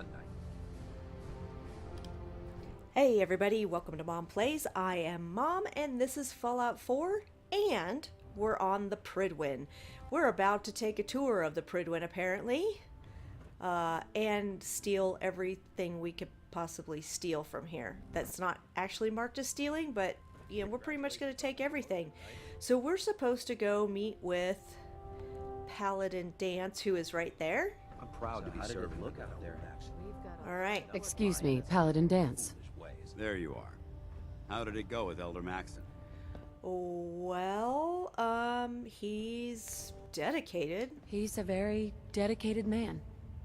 fun night. Hey everybody, welcome to Mom Plays. I am Mom and this is Fallout 4 and we're on the Prydwin. We're about to take a tour of the Prydwin apparently and steal everything we could possibly steal from here. That's not actually marked as stealing, but you know, we're pretty much going to take everything. So we're supposed to go meet with Paladin Dance, who is right there. I'm proud to be serving. Look out there, Alright. Excuse me, Paladin Dance. There you are. How did it go with Elder Maxton? Well, he's dedicated. He's a very dedicated man.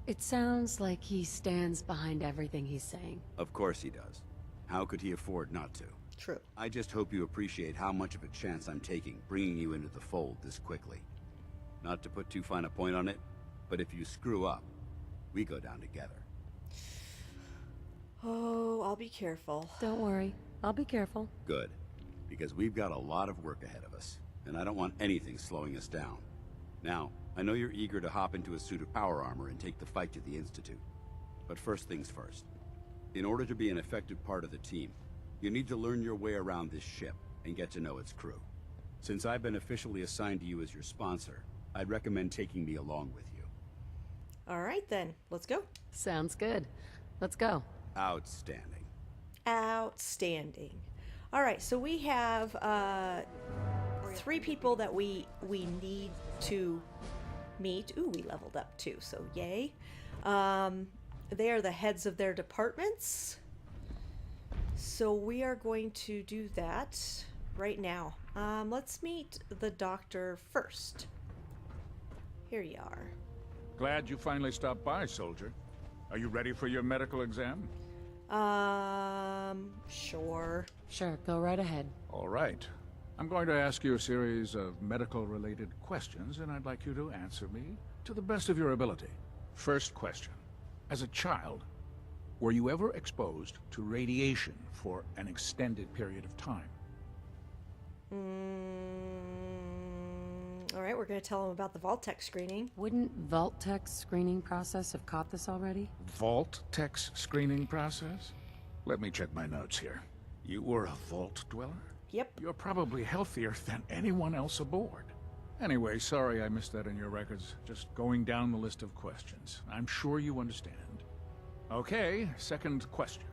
It sounds like he stands behind everything he's saying. Of course he does. How could he afford not to? True. I just hope you appreciate how much of a chance I'm taking, bringing you into the fold this quickly. Not to put too fine a point on it, but if you screw up, we go down together. Oh, I'll be careful. Don't worry, I'll be careful. Good, because we've got a lot of work ahead of us, and I don't want anything slowing us down. Now, I know you're eager to hop into a suit of power armor and take the fight to the Institute. But first things first. In order to be an effective part of the team, you need to learn your way around this ship and get to know its crew. Since I've been officially assigned to you as your sponsor, I'd recommend taking me along with you. Alright then, let's go. Sounds good. Let's go. Outstanding. Outstanding. Alright, so we have 3 people that we need to meet. Ooh, we leveled up too, so yay. They are the heads of their departments. So we are going to do that right now. Let's meet the doctor first. Here you are. Glad you finally stopped by, soldier. Are you ready for your medical exam? Sure. Sure, go right ahead. All right. I'm going to ask you a series of medical-related questions, and I'd like you to answer me to the best of your ability. First question. As a child, were you ever exposed to radiation for an extended period of time? Alright, we're going to tell them about the Vault-Tec screening. Wouldn't Vault-Tec's screening process have caught this already? Vault-Tec's screening process? Let me check my notes here. You were a vault dweller? Yep. You're probably healthier than anyone else aboard. Anyway, sorry I missed that in your records. Just going down the list of questions. I'm sure you understand. Okay, second question.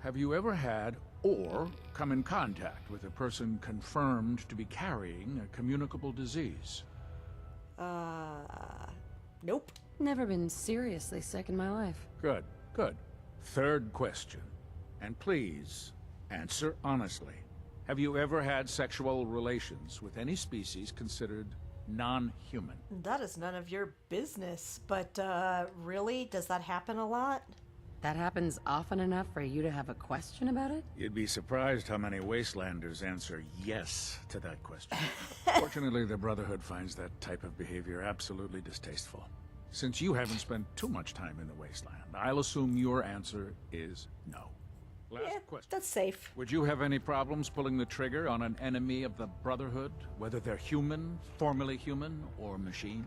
Have you ever had or come in contact with a person confirmed to be carrying a communicable disease? Nope. Never been seriously sick in my life. Good, good. Third question. And please, answer honestly. Have you ever had sexual relations with any species considered non-human? That is none of your business, but really? Does that happen a lot? That happens often enough for you to have a question about it? You'd be surprised how many Wastelanders answer yes to that question. Fortunately, the Brotherhood finds that type of behavior absolutely distasteful. Since you haven't spent too much time in the Wasteland, I'll assume your answer is no. Last question. That's safe. Would you have any problems pulling the trigger on an enemy of the Brotherhood, whether they're human, formerly human, or machine?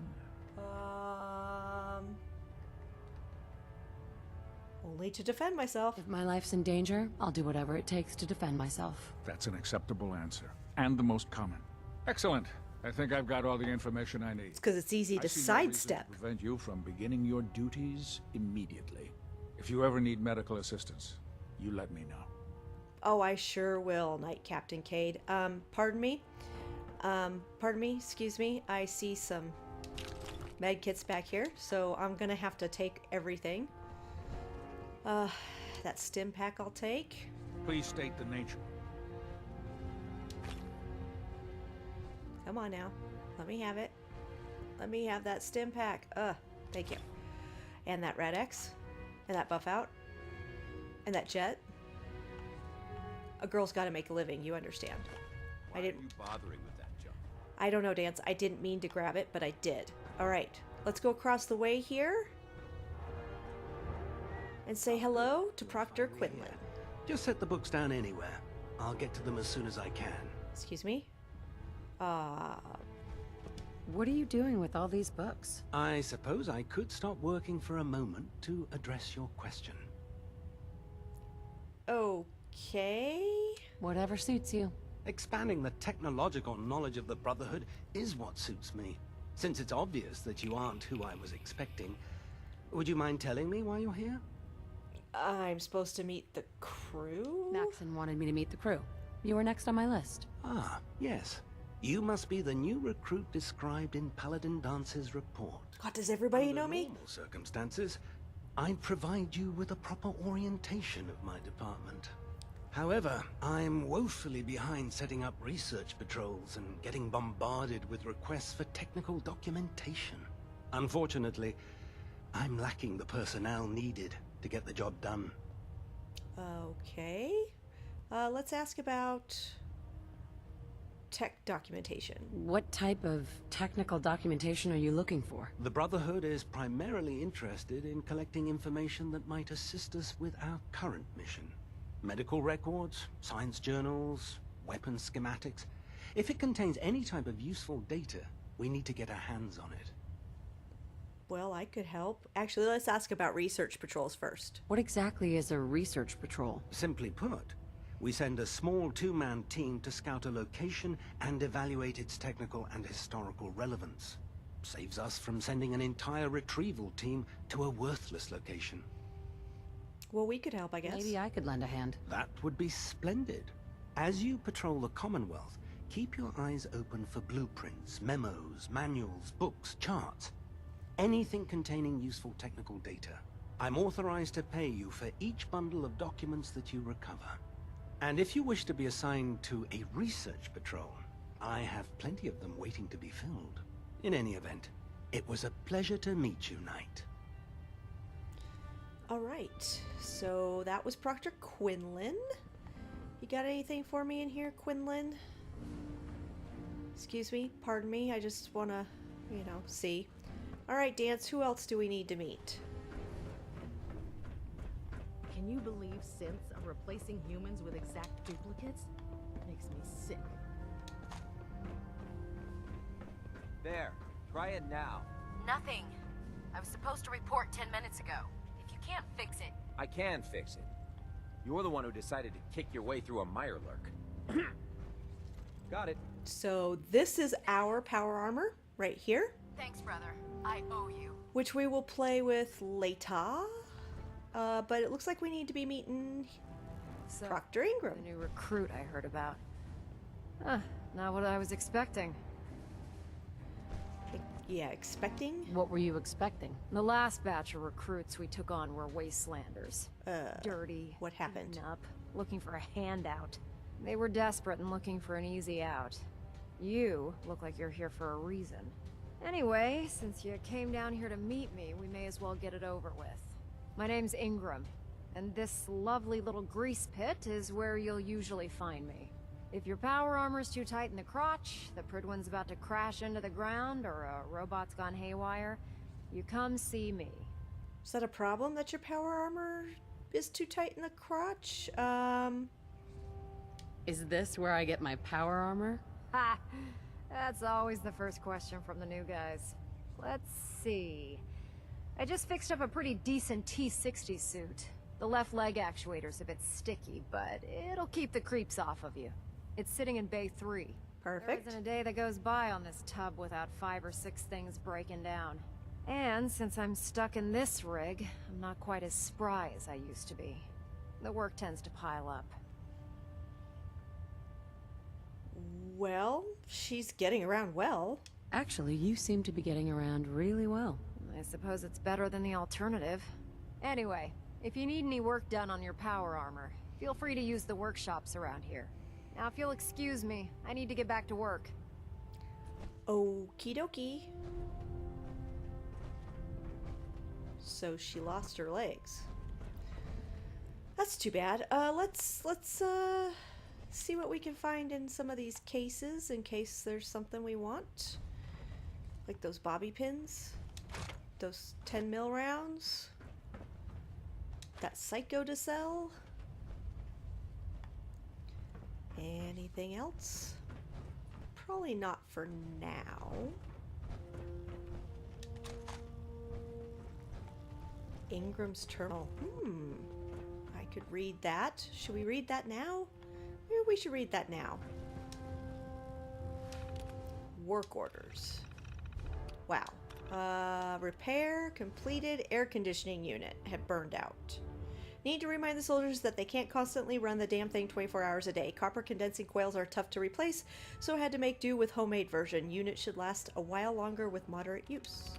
Only to defend myself. If my life's in danger, I'll do whatever it takes to defend myself. That's an acceptable answer, and the most common. Excellent. I think I've got all the information I need. It's because it's easy to I see no reason sidestep. to prevent you from beginning your duties immediately. If you ever need medical assistance, you let me know. Oh, I sure will, Knight Captain Cade. Pardon me? Excuse me. I see some med kits back here, so I'm gonna have to take everything. That stim pack I'll take. Please state the nature. Come on now. Let me have it. Let me have that stim pack. Thank you. And that Red X. And that buff out. And that jet. A girl's gotta make a living, you understand. Why are you bothering with that junk? I don't know, Dance. I didn't mean to grab it, but I did. Alright. Let's go across the way here. And say hello to Proctor Quinlan. Just set the books down anywhere. I'll get to them as soon as I can. Excuse me? What are you doing with all these books? I suppose I could stop working for a moment to address your question. Okay. Whatever suits you. Expanding the technological knowledge of the Brotherhood is what suits me. Since it's obvious that you aren't who I was expecting, would you mind telling me why you're here? I'm supposed to meet the crew? Maxon wanted me to meet the crew. You were next on my list. Ah, yes. You must be the new recruit described in Paladin Dance's report. God, does everybody Under know me? normal circumstances, I'd provide you with a proper orientation of my department. However, I'm woefully behind setting up research patrols and getting bombarded with requests for technical documentation. Unfortunately, I'm lacking the personnel needed to get the job done. Okay. Let's ask about tech documentation. What type of technical documentation are you looking for? The Brotherhood is primarily interested in collecting information that might assist us with our current mission. Medical records, science journals, weapon schematics. If it contains any type of useful data, we need to get our hands on it. Well, I could help. Actually, let's ask about research patrols first. What exactly is a research patrol? Simply put, we send a small two-man team to scout a location and evaluate its technical and historical relevance. Saves us from sending an entire retrieval team to a worthless location. Well, we could help, I guess. Maybe I could lend a hand. That would be splendid. As you patrol the Commonwealth, keep your eyes open for blueprints, memos, manuals, books, charts. Anything containing useful technical data. I'm authorized to pay you for each bundle of documents that you recover. And if you wish to be assigned to a research patrol, I have plenty of them waiting to be filled. In any event, it was a pleasure to meet you, Knight. Alright, so that was Proctor Quinlan. You got anything for me in here, Quinlan? Excuse me, pardon me, I just wanna, see. Alright, Dance, who else do we need to meet? Can you believe synths are replacing humans with exact duplicates? Makes me sick. There, try it now. Nothing. I was supposed to report 10 minutes ago. If you can't fix it... I can fix it. You're the one who decided to kick your way through a Mirelurk. Got it. So this is our power armor, right here. Thanks, brother. I owe you. Which we will play with later. But it looks like we need to be meeting So, Proctor Ingram. the new recruit I heard about. Not what I was expecting. Yeah, expecting? What were you expecting? The last batch of recruits we took on were Wastelanders. Dirty. What happened? beaten up, looking for a handout. They were desperate and looking for an easy out. You look like you're here for a reason. Anyway, since you came down here to meet me, we may as well get it over with. My name's Ingram, and this lovely little grease pit is where you'll usually find me. If your power armor's too tight in the crotch, the Prydwin's about to crash into the ground, or a robot's gone haywire, you come see me. Is that a problem that your power armor is too tight in the crotch? Is this where I get my power armor? Ha! That's always the first question from the new guys. Let's see. I just fixed up a pretty decent T-60 suit. The left leg actuator's a bit sticky, but it'll keep the creeps off of you. It's sitting in Bay 3. Perfect. There isn't a day that goes by on this tub without 5 or 6 things breaking down. And since I'm stuck in this rig, I'm not quite as spry as I used to be. The work tends to pile up. Well, she's getting around well. Actually, you seem to be getting around really well. I suppose it's better than the alternative. Anyway, if you need any work done on your power armor, feel free to use the workshops around here. Now, if you'll excuse me, I need to get back to work. Okie dokie. So she lost her legs. That's too bad. Let's see what we can find in some of these cases in case there's something we want. Like those bobby pins. Those 10 mil rounds. That psycho to sell. Anything else? Probably not for now. Ingram's Terminal. I could read that. Should we read that now? Maybe we should read that now. Work orders. Wow. Repair completed. Air conditioning unit had burned out. Need to remind the soldiers that they can't constantly run the damn thing 24 hours a day. Copper condensing coils are tough to replace, so I had to make do with homemade version. Unit should last a while longer with moderate use.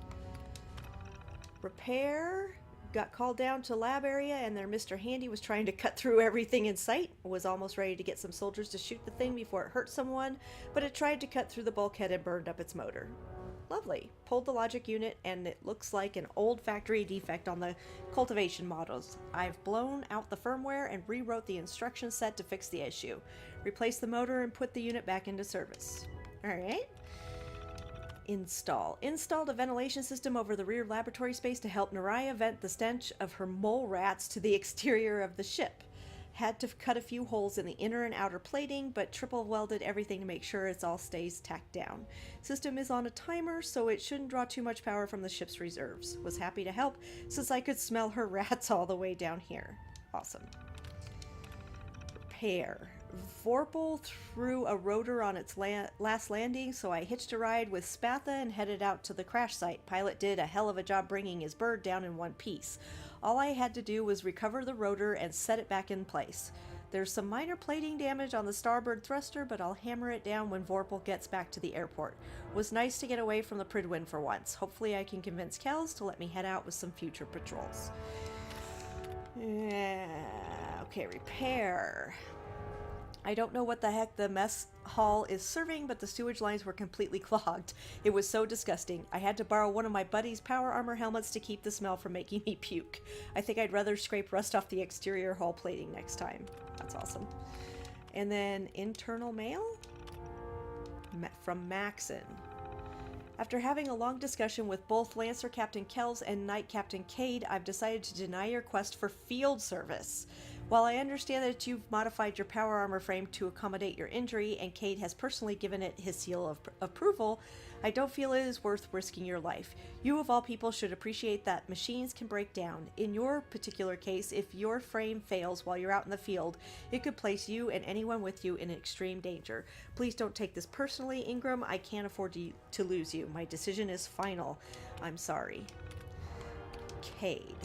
Repair. Got called down to lab area and their Mr. Handy was trying to cut through everything in sight. Was almost ready to get some soldiers to shoot the thing before it hurt someone, but it tried to cut through the bulkhead and burned up its motor. Lovely. Pulled the logic unit and it looks like an old factory defect on the cultivation models. I've blown out the firmware and rewrote the instruction set to fix the issue. Replace the motor and put the unit back into service. Alright. Install. Installed a ventilation system over the rear laboratory space to help Naraya vent the stench of her mole rats to the exterior of the ship. Had to cut a few holes in the inner and outer plating, but triple welded everything to make sure it all stays tacked down. System is on a timer, so it shouldn't draw too much power from the ship's reserves. Was happy to help, since I could smell her rats all the way down here. Awesome. Repair. Vorpal threw a rotor on its last landing, so I hitched a ride with Spatha and headed out to the crash site. Pilot did a hell of a job bringing his bird down in one piece. All I had to do was recover the rotor and set it back in place. There's some minor plating damage on the starboard thruster, but I'll hammer it down when Vorpal gets back to the airport. Was nice to get away from the Prydwin for once. Hopefully I can convince Kells to let me head out with some future patrols. Okay, repair. I don't know what the heck the mess hall is serving, but the sewage lines were completely clogged. It was so disgusting. I had to borrow one of my buddy's power armor helmets to keep the smell from making me puke. I think I'd rather scrape rust off the exterior hull plating next time. That's awesome. And then internal mail? From Maxon. After having a long discussion with both Lancer Captain Kells and Knight Captain Cade, I've decided to deny your request for field service. While I understand that you've modified your power armor frame to accommodate your injury, and Cade has personally given it his seal of approval, I don't feel it is worth risking your life. You of all people should appreciate that machines can break down. In your particular case, if your frame fails while you're out in the field, it could place you and anyone with you in extreme danger. Please don't take this personally, Ingram. I can't afford to lose you. My decision is final. I'm sorry. Cade.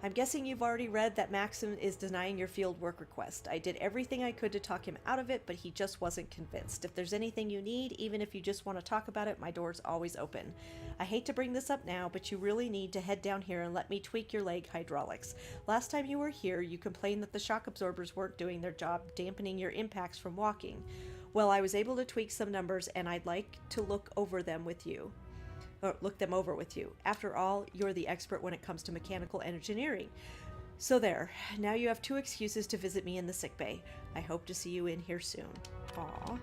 I'm guessing you've already read that Maxim is denying your field work request. I did everything I could to talk him out of it, but he just wasn't convinced. If there's anything you need, even if you just want to talk about it, my door's always open. I hate to bring this up now, but you really need to head down here and let me tweak your leg hydraulics. Last time you were here, you complained that the shock absorbers weren't doing their job, dampening your impacts from walking. Well, I was able to tweak some numbers, and I'd like to look them over with you. After all, you're the expert when it comes to mechanical engineering. So there, now you have 2 excuses to visit me in the sickbay. I hope to see you in here soon. Aww.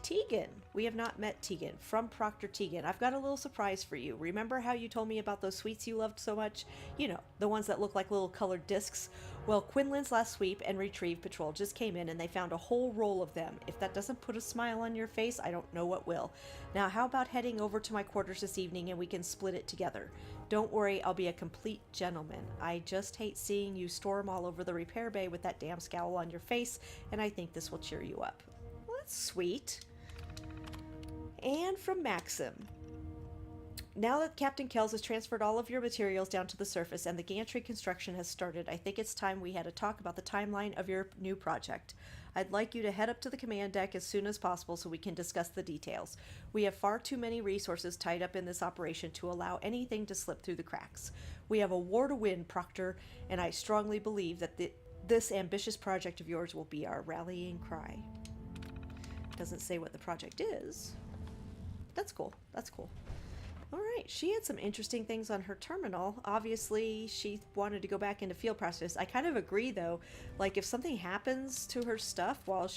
Tegan. We have not met Tegan. From Proctor Tegan. I've got a little surprise for you. Remember how you told me about those sweets you loved so much? You know, the ones that look like little colored discs? Well, Quinlan's last sweep and retrieve patrol just came in and they found a whole roll of them. If that doesn't put a smile on your face, I don't know what will. Now, how about heading over to my quarters this evening and we can split it together? Don't worry, I'll be a complete gentleman. I just hate seeing you storm all over the repair bay with that damn scowl on your face, and I think this will cheer you up. Well, that's sweet. And from Maxim. Now that Captain Kells has transferred all of your materials down to the surface and the gantry construction has started, I think it's time we had a talk about the timeline of your new project. I'd like you to head up to the command deck as soon as possible so we can discuss the details. We have far too many resources tied up in this operation to allow anything to slip through the cracks. We have a war to win, Proctor, and I strongly believe that this ambitious project of yours will be our rallying cry. Doesn't say what the project is. That's cool. That's cool. All right, she had some interesting things on her terminal. Obviously, she wanted to go back into field process. I kind of agree, though. Like, if something happens to her stuff while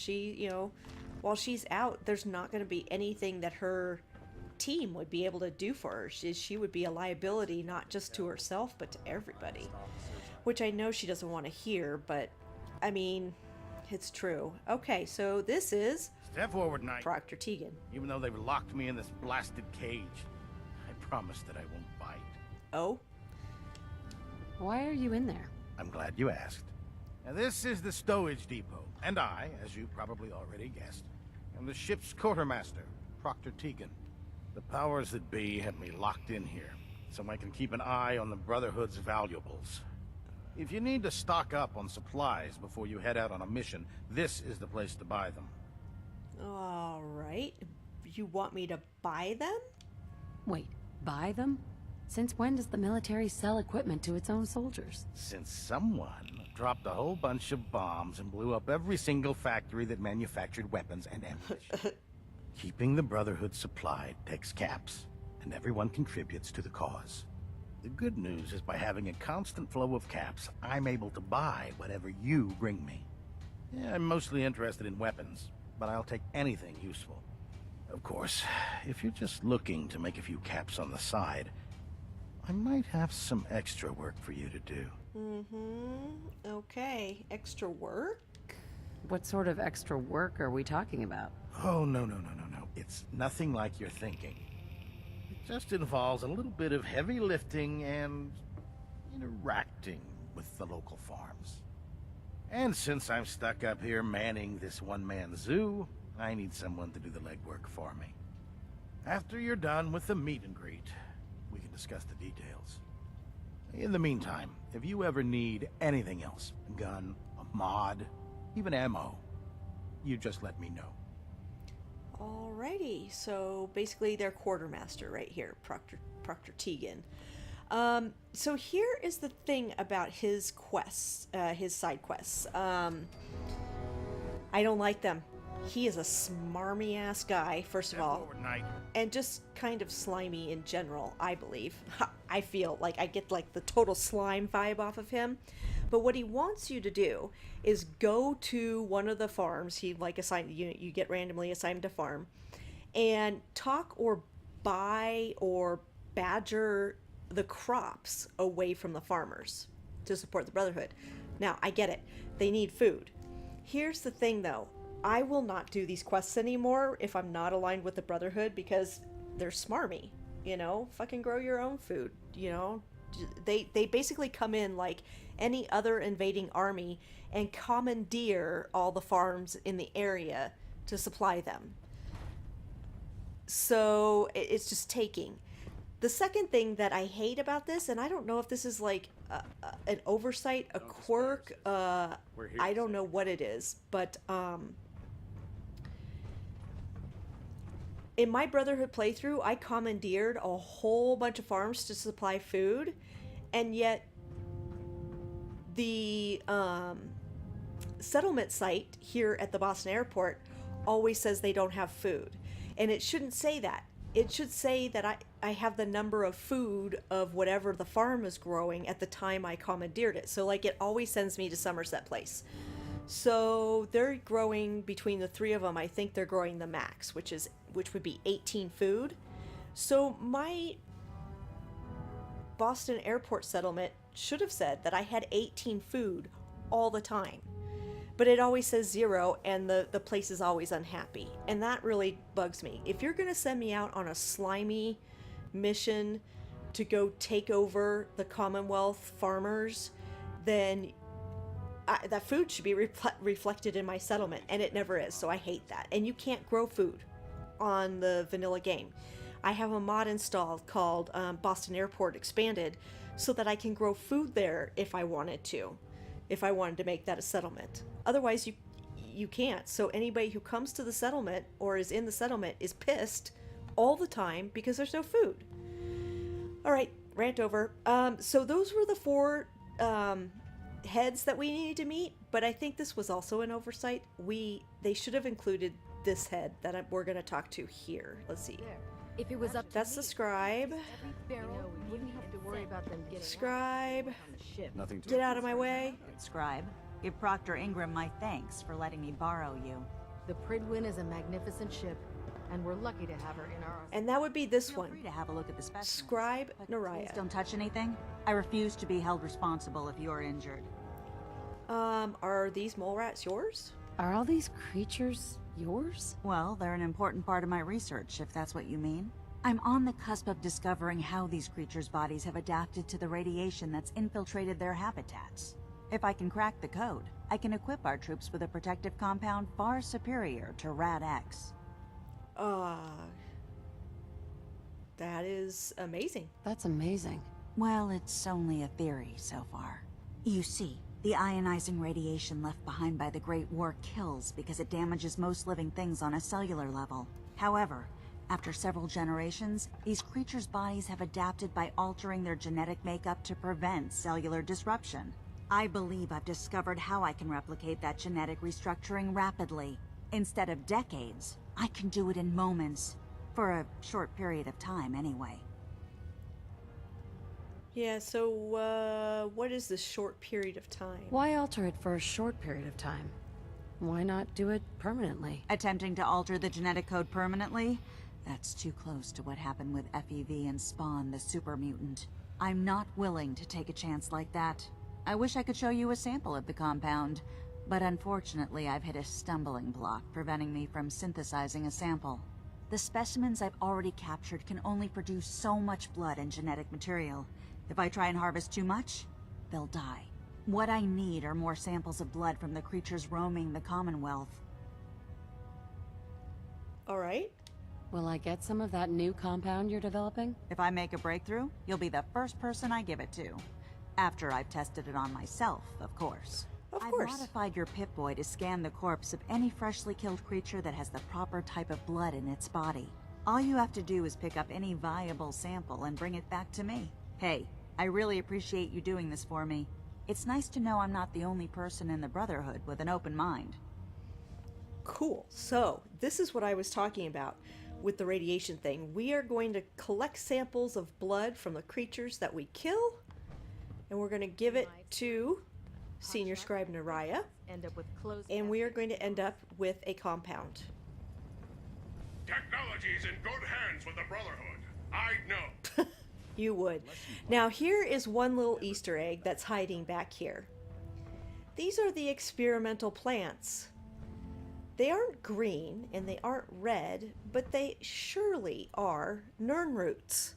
while she's out, there's not going to be anything that her team would be able to do for her. She would be a liability, not just to herself, but to everybody. Which I know she doesn't want to hear, but, I mean, it's true. Okay, so this is... Step forward, Knight. Proctor Tegan. Even though they've locked me in this blasted cage, I promise that I won't bite. Oh? Why are you in there? I'm glad you asked. Now, this is the stowage depot, and I, as you probably already guessed, am the ship's quartermaster, Proctor Tegan. The powers that be have me locked in here, so I can keep an eye on the Brotherhood's valuables. If you need to stock up on supplies before you head out on a mission, this is the place to buy them. All right. You want me to buy them? Wait, buy them? Since when does the military sell equipment to its own soldiers? Since someone dropped a whole bunch of bombs and blew up every single factory that manufactured weapons and ammunition. Keeping the Brotherhood supplied takes caps, and everyone contributes to the cause. The good news is by having a constant flow of caps, I'm able to buy whatever you bring me. Yeah, I'm mostly interested in weapons, but I'll take anything useful. Of course, if you're just looking to make a few caps on the side, I might have some extra work for you to do. Okay. Extra work? What sort of extra work are we talking about? Oh, no. It's nothing like you're thinking. It just involves a little bit of heavy lifting and interacting with the local farms. And since I'm stuck up here manning this one-man zoo, I need someone to do the legwork for me. After you're done with the meet and greet, we can discuss the details. In the meantime, if you ever need anything else, a gun, a mod, even ammo, you just let me know. Alrighty, so basically their quartermaster right here, Proctor Tegan. So here is the thing about his quests, his side quests. I don't like them. He is a smarmy ass guy, first of all, and just kind of slimy in general, I believe. I feel like I get like the total slime vibe off of him. But what he wants you to do is go to one of the farms. He like assigned you get randomly assigned a farm, and talk or buy or badger the crops away from the farmers to support the Brotherhood. Now, I get it. They need food. Here's the thing though. I will not do these quests anymore if I'm not aligned with the Brotherhood because they're smarmy, you know? Fucking grow your own food, you know? They basically come in like any other invading army and commandeer all the farms in the area to supply them. So it's just taking. The second thing that I hate about this, and I don't know if this is like an oversight, a quirk, I don't know what it is, but in my Brotherhood playthrough, I commandeered a whole bunch of farms to supply food, and yet the settlement site here at the Boston airport always says they don't have food. And it shouldn't say that. It should say that I have the number of food of whatever the farm is growing at the time I commandeered it. So like it always sends me to Somerset Place. So they're growing, between the three of them, I think they're growing the max, which would be 18 food. So my Boston airport settlement should have said that I had 18 food all the time. But it always says 0, and the place is always unhappy. And that really bugs me. If you're going to send me out on a slimy mission to go take over the Commonwealth farmers, then that food should be reflected in my settlement, and it never is, so I hate that. And you can't grow food on the vanilla game. I have a mod installed called Boston Airport Expanded so that I can grow food there if I wanted to make that a settlement. Otherwise, you can't. So anybody who comes to the settlement or is in the settlement is pissed all the time because there's no food. All right, rant over. So those were the 4 heads that we needed to meet, but I think this was also an oversight. They should have included this head that we're going to talk to here. Let's see. If it was up to That's the scribe. We wouldn't have to worry about them getting Scribe. on the ship. Nothing to Get out of my way. Scribe, give Proctor Ingram my thanks for letting me borrow you. The Prydwin is a magnificent ship, and we're lucky to have her in our... And that would be this Feel one. free to have a look at the specimens. Scribe But Naraya. please don't touch anything. I refuse to be held responsible if you're injured. Are these mole rats yours? Are all these creatures yours? Well, they're an important part of my research, if that's what you mean. I'm on the cusp of discovering how these creatures' bodies have adapted to the radiation that's infiltrated their habitats. If I can crack the code, I can equip our troops with a protective compound far superior to Rad-X. That is amazing. That's amazing. Well, it's only a theory so far. You see, the ionizing radiation left behind by the Great War kills because it damages most living things on a cellular level. However, after several generations, these creatures' bodies have adapted by altering their genetic makeup to prevent cellular disruption. I believe I've discovered how I can replicate that genetic restructuring rapidly. Instead of decades, I can do it in moments. For a short period of time, anyway. Yeah, so, what is this short period of time? Why alter it for a short period of time? Why not do it permanently? Attempting to alter the genetic code permanently? That's too close to what happened with FEV and Spawn, the super mutant. I'm not willing to take a chance like that. I wish I could show you a sample of the compound, but unfortunately I've hit a stumbling block preventing me from synthesizing a sample. The specimens I've already captured can only produce so much blood and genetic material. If I try and harvest too much, they'll die. What I need are more samples of blood from the creatures roaming the Commonwealth. Alright. Will I get some of that new compound you're developing? If I make a breakthrough, you'll be the first person I give it to. After I've tested it on myself, of course. Of course. I've modified your Pip-Boy to scan the corpse of any freshly killed creature that has the proper type of blood in its body. All you have to do is pick up any viable sample and bring it back to me. Hey, I really appreciate you doing this for me. It's nice to know I'm not the only person in the Brotherhood with an open mind. Cool. So, this is what I was talking about with the radiation thing. We are going to collect samples of blood from the creatures that we kill, and we're going to give it to Senior Scribe Naraya, and we are going to end up with a compound. Technology's in good hands with the Brotherhood. I know. You would. Now here is one little Easter egg that's hiding back here. These are the experimental plants. They aren't green and they aren't red, but they surely are Nern roots.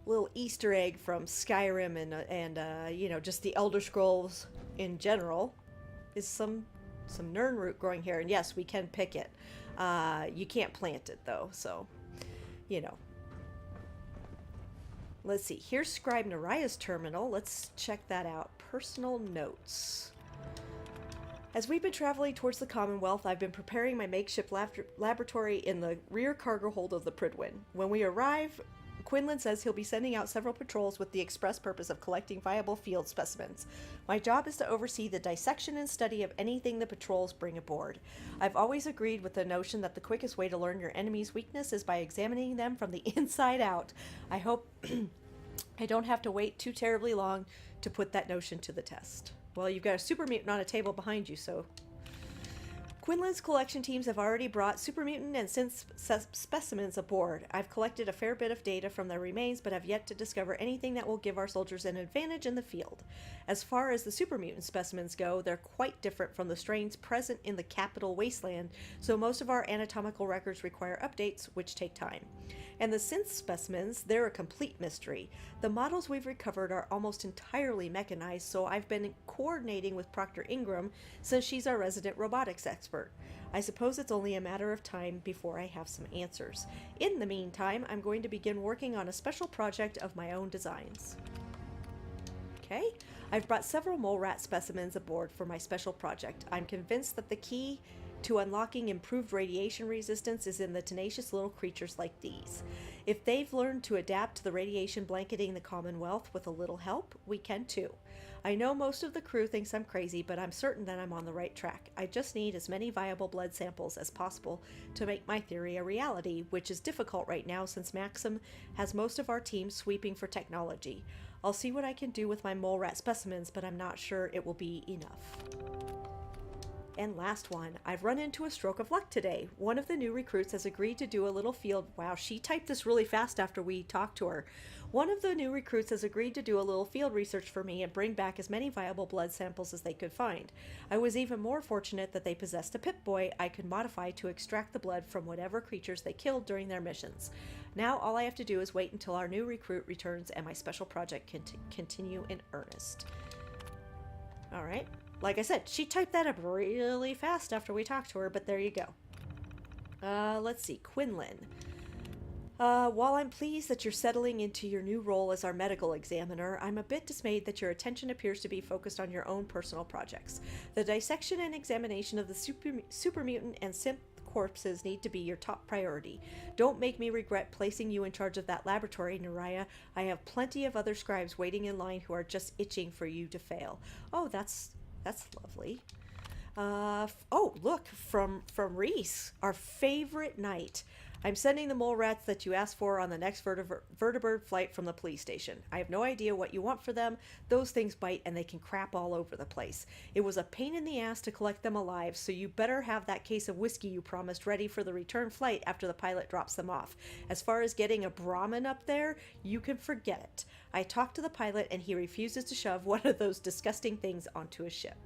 Little Easter egg from Skyrim and you know, just the Elder Scrolls in general is some Nern root growing here, and yes, we can pick it. You can't plant it though, so you know. Let's see. Here's Scribe Naraya's terminal. Let's check that out. Personal notes. As we've been traveling towards the Commonwealth, I've been preparing my makeshift laboratory in the rear cargo hold of the Prydwin. When we arrive, Quinlan says he'll be sending out several patrols with the express purpose of collecting viable field specimens. My job is to oversee the dissection and study of anything the patrols bring aboard. I've always agreed with the notion that the quickest way to learn your enemy's weakness is by examining them from the inside out. I hope I don't have to wait too terribly long to put that notion to the test. Well, you've got a super mutant on a table behind you, so... Quinlan's collection teams have already brought super mutant and synth specimens aboard. I've collected a fair bit of data from their remains, but have yet to discover anything that will give our soldiers an advantage in the field. As far as the super mutant specimens go, they're quite different from the strains present in the capital Wasteland, so most of our anatomical records require updates, which take time. And the synth specimens, they're a complete mystery. The models we've recovered are almost entirely mechanized, so I've been coordinating with Proctor Ingram since she's our resident robotics expert. I suppose it's only a matter of time before I have some answers. In the meantime, I'm going to begin working on a special project of my own designs. Okay, I've brought several mole rat specimens aboard for my special project. I'm convinced that the key to unlocking improved radiation resistance is in the tenacious little creatures like these. If they've learned to adapt to the radiation blanketing the Commonwealth with a little help, we can too. I know most of the crew thinks I'm crazy, but I'm certain that I'm on the right track. I just need as many viable blood samples as possible to make my theory a reality, which is difficult right now since Maxim has most of our team sweeping for technology. I'll see what I can do with my mole rat specimens, but I'm not sure it will be enough. And last one, I've run into a stroke of luck today. One of the new recruits has agreed to do a little field... Wow, she typed this really fast after we talked to her. One of the new recruits has agreed to do a little field research for me and bring back as many viable blood samples as they could find. I was even more fortunate that they possessed a Pip-Boy I could modify to extract the blood from whatever creatures they killed during their missions. Now all I have to do is wait until our new recruit returns and my special project can continue in earnest. Alright. Like I said, she typed that up really fast after we talked to her, but there you go. Let's see. Quinlan. While I'm pleased that you're settling into your new role as our medical examiner, I'm a bit dismayed that your attention appears to be focused on your own personal projects. The dissection and examination of the super mutant and synth corpses need to be your top priority. Don't make me regret placing you in charge of that laboratory, Nariah. I have plenty of other scribes waiting in line who are just itching for you to fail. Oh, that's lovely. Oh, look, from Reese, our favorite knight. I'm sending the mole rats that you asked for on the next vertibird flight from the police station. I have no idea what you want for them. Those things bite and they can crap all over the place. It was a pain in the ass to collect them alive, so you better have that case of whiskey you promised ready for the return flight after the pilot drops them off. As far as getting a Brahmin up there, you can forget it. I talked to the pilot and he refuses to shove one of those disgusting things onto a ship.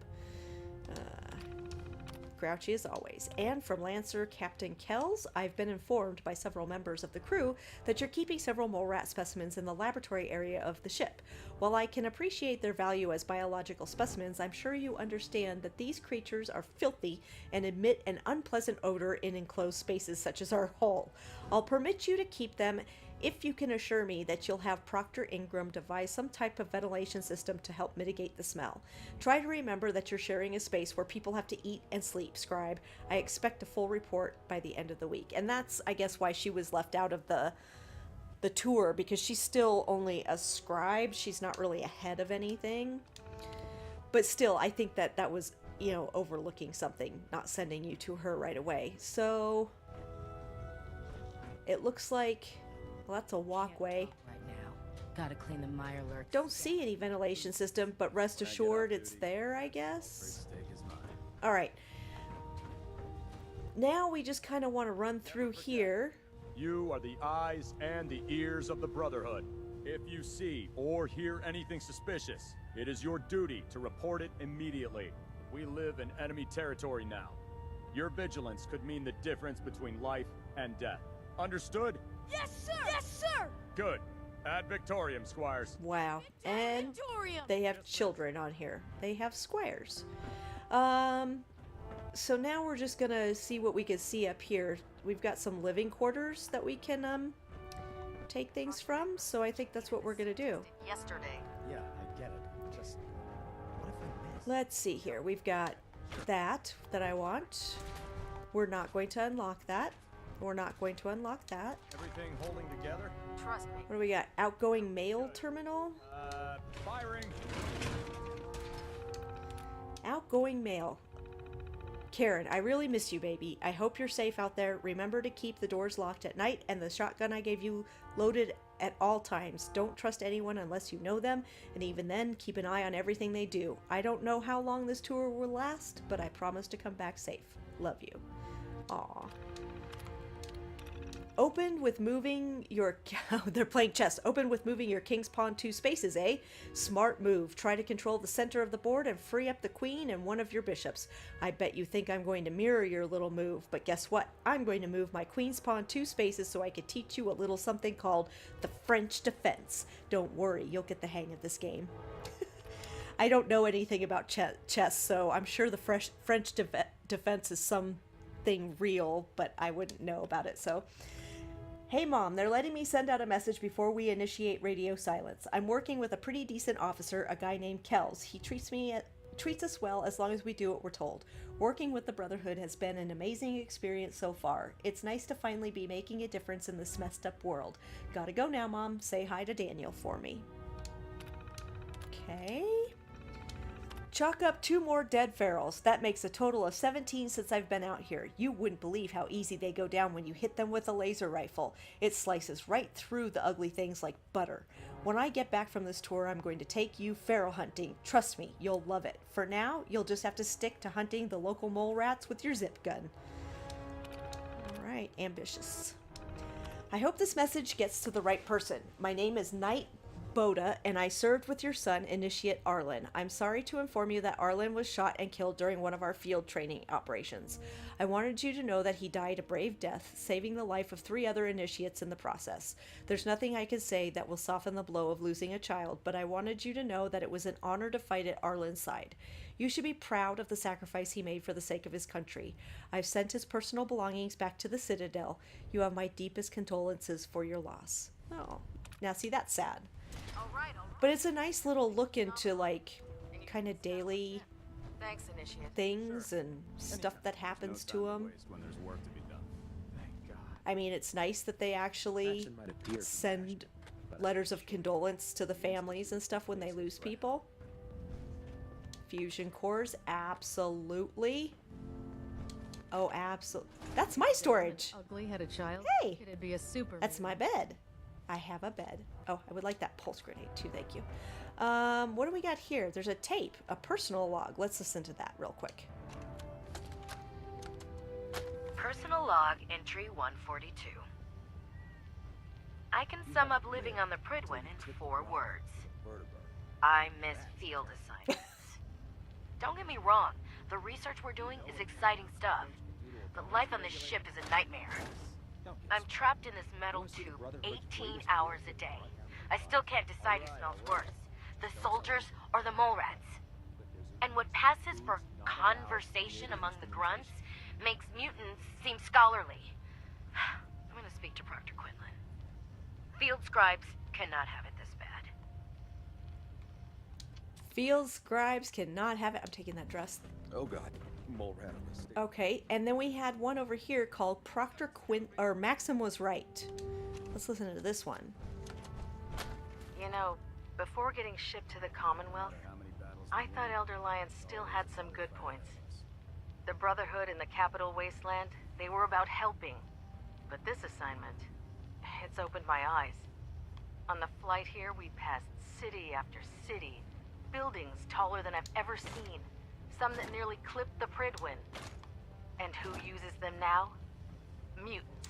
Grouchy as always. And from Lancer Captain Kells, I've been informed by several members of the crew that you're keeping several mole rat specimens in the laboratory area of the ship. While I can appreciate their value as biological specimens, I'm sure you understand that these creatures are filthy and emit an unpleasant odor in enclosed spaces such as our hull. I'll permit you to keep them if you can assure me that you'll have Proctor Ingram devise some type of ventilation system to help mitigate the smell. Try to remember that you're sharing a space where people have to eat and sleep, Scribe. I expect a full report by the end of the week. And that's, I guess, why she was left out of the tour, because she's still only a scribe. She's not really ahead of anything. But still, I think that was, you know, overlooking something, not sending you to her right away. So it looks like... well, that's a walkway. Right now. Gotta clean the mire lurk. Don't see any ventilation system, but rest assured it's there, I guess. Alright. Now we just kind of want to run through here. You are the eyes and the ears of the Brotherhood. If you see or hear anything suspicious, it is your duty to report it immediately. We live in enemy territory now. Your vigilance could mean the difference between life and death. Understood? Yes, sir! Yes, sir! Good. Ad Victorium, squires. Wow. And they have children on here. They have squires. So now we're just gonna see what we can see up here. We've got some living quarters that we can take things from, so I think that's what we're gonna do. Yesterday. Yeah, I get it. Just what if I missed? Let's see here. We've got that I want. We're not going to unlock that. We're not going to unlock that. Everything holding together? Trust me. What do we got? Outgoing mail terminal? Firing. Outgoing mail. Karen, I really miss you, baby. I hope you're safe out there. Remember to keep the doors locked at night and the shotgun I gave you loaded at all times. Don't trust anyone unless you know them, and even then, keep an eye on everything they do. I don't know how long this tour will last, but I promise to come back safe. Love you. Aw. Opened with moving your... they're playing chess. Open with moving your king's pawn 2 spaces, eh? Smart move. Try to control the center of the board and free up the queen and one of your bishops. I bet you think I'm going to mirror your little move, but guess what? I'm going to move my queen's pawn 2 spaces so I could teach you a little something called the French defense. Don't worry, you'll get the hang of this game. I don't know anything about chess, so I'm sure the French defense is something real, but I wouldn't know about it, so... Hey Mom, they're letting me send out a message before we initiate radio silence. I'm working with a pretty decent officer, a guy named Kells. He treats us well as long as we do what we're told. Working with the Brotherhood has been an amazing experience so far. It's nice to finally be making a difference in this messed up world. Gotta go now, Mom. Say hi to Daniel for me. Okay. Chalk up 2 more dead ferals. That makes a total of 17 since I've been out here. You wouldn't believe how easy they go down when you hit them with a laser rifle. It slices right through the ugly things like butter. When I get back from this tour, I'm going to take you feral hunting. Trust me, you'll love it. For now, you'll just have to stick to hunting the local mole rats with your zip gun. Alright, ambitious. I hope this message gets to the right person. My name is Knight Boda, and I served with your son, Initiate Arlen. I'm sorry to inform you that Arlen was shot and killed during one of our field training operations. I wanted you to know that he died a brave death, saving the life of 3 other initiates in the process. There's nothing I can say that will soften the blow of losing a child, but I wanted you to know that it was an honor to fight at Arlen's side. You should be proud of the sacrifice he made for the sake of his country. I've sent his personal belongings back to the Citadel. You have my deepest condolences for your loss. Oh, now see, that's sad. All right. But it's a nice little look into, like, kind of daily Thanks, Initiate. things and stuff that happens to him. When there's work to be done. Thank God. I mean, it's nice that they actually send letters of condolence to the families and stuff when they lose people. Fusion cores, absolutely. Oh, absolutely. That's my storage. Ugly had a child. Hey! It'd be a super. That's my bed. I have a bed. Oh, I would like that pulse grenade too, thank you. What do we got here? There's a tape, a personal log. Let's listen to that real quick. Personal log entry 142. I can sum up living on the Prydwin in 4 words. I miss field assignments. Don't get me wrong, the research we're doing is exciting stuff, but life on this ship is a nightmare. I'm trapped in this metal tube 18 hours a day. I still can't decide who smells worse, the soldiers or the mole rats. And what passes for conversation among the grunts makes mutants seem scholarly. I'm gonna speak to Proctor Quinlan. Field scribes cannot have it this bad. Field scribes cannot have it. I'm taking that dress. Oh god, mole rat on this stage. Okay, and then we had one over here called Proctor Quin, or Maxim was right. Let's listen to this one. You know, before getting shipped to the Commonwealth, I thought Elder Lion still had some good points. The Brotherhood in the capital Wasteland, they were about helping. But this assignment, it's opened my eyes. On the flight here, we passed city after city, buildings taller than I've ever seen, some that nearly clipped the Prydwin. And who uses them now? Mutants.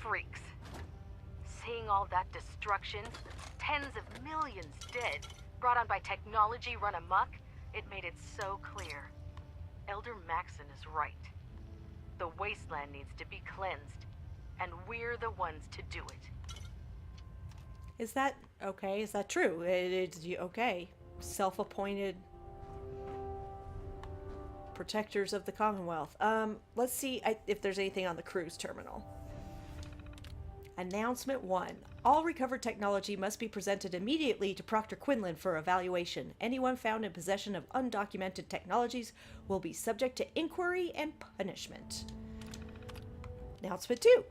Freaks. Seeing all that destruction, tens of millions dead, brought on by technology run amok, it made it so clear. Elder Maxon is right. The Wasteland needs to be cleansed, and we're the ones to do it. Is that okay? Is that true? It's okay. Self-appointed protectors of the Commonwealth. Let's see if there's anything on the cruise terminal. Announcement 1. All recovered technology must be presented immediately to Proctor Quinlan for evaluation. Anyone found in possession of undocumented technologies will be subject to inquiry and punishment. Announcement 2.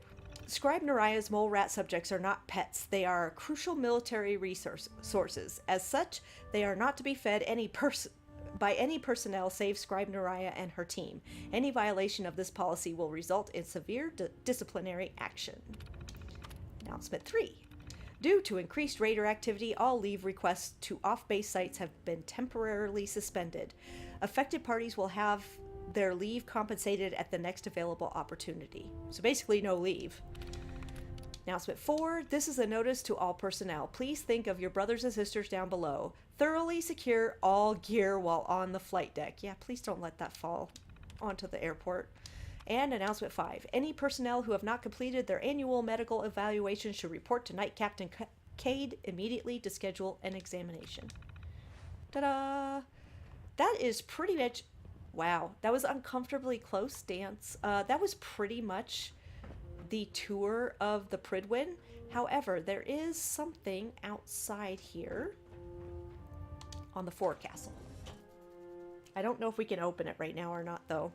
Scribe Naraya's mole rat subjects are not pets. They are crucial military sources. As such, they are not to be fed by any personnel save Scribe Naraya and her team. Any violation of this policy will result in severe disciplinary action. Announcement 3. Due to increased raider activity, all leave requests to off-base sites have been temporarily suspended. Affected parties will have their leave compensated at the next available opportunity. So basically no leave. Announcement 4. This is a notice to all personnel. Please think of your brothers and sisters down below. Thoroughly secure all gear while on the flight deck. Yeah, please don't let that fall onto the airport. And announcement 5. Any personnel who have not completed their annual medical evaluation should report to Night Captain Cade immediately to schedule an examination. Ta-da! That is pretty much... Wow, that was uncomfortably close dance. That was pretty much the tour of the Prydwin. However, there is something outside here on the forecastle. I don't know if we can open it right now or not, though.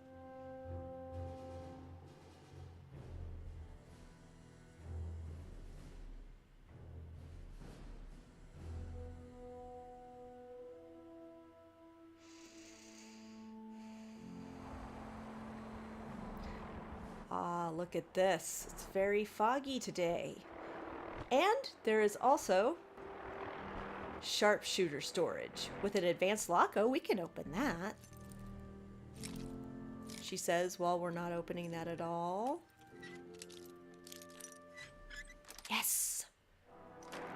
Ah, look at this. It's very foggy today. And there is also sharpshooter storage with an advanced lock. Oh, we can open that. She says, well, we're not opening that at all. Yes.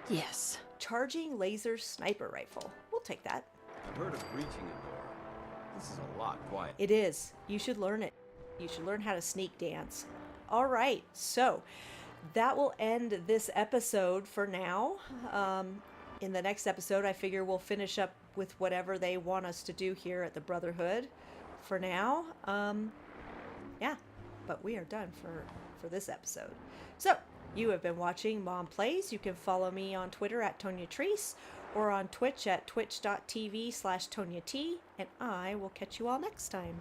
Yes. charging laser sniper rifle. We'll take that. I've heard of breaching a door. This is a lot quiet. It is. You should learn it. You should learn how to sneak dance. All right, so that will end this episode for now. In the next episode, I figure we'll finish up with whatever they want us to do here at the Brotherhood. For now, yeah, but we are done for this episode. So, you have been watching Mom Plays. You can follow me on Twitter at ToniaTreese or on Twitch at twitch.tv/ToniaT, and I will catch you all next time.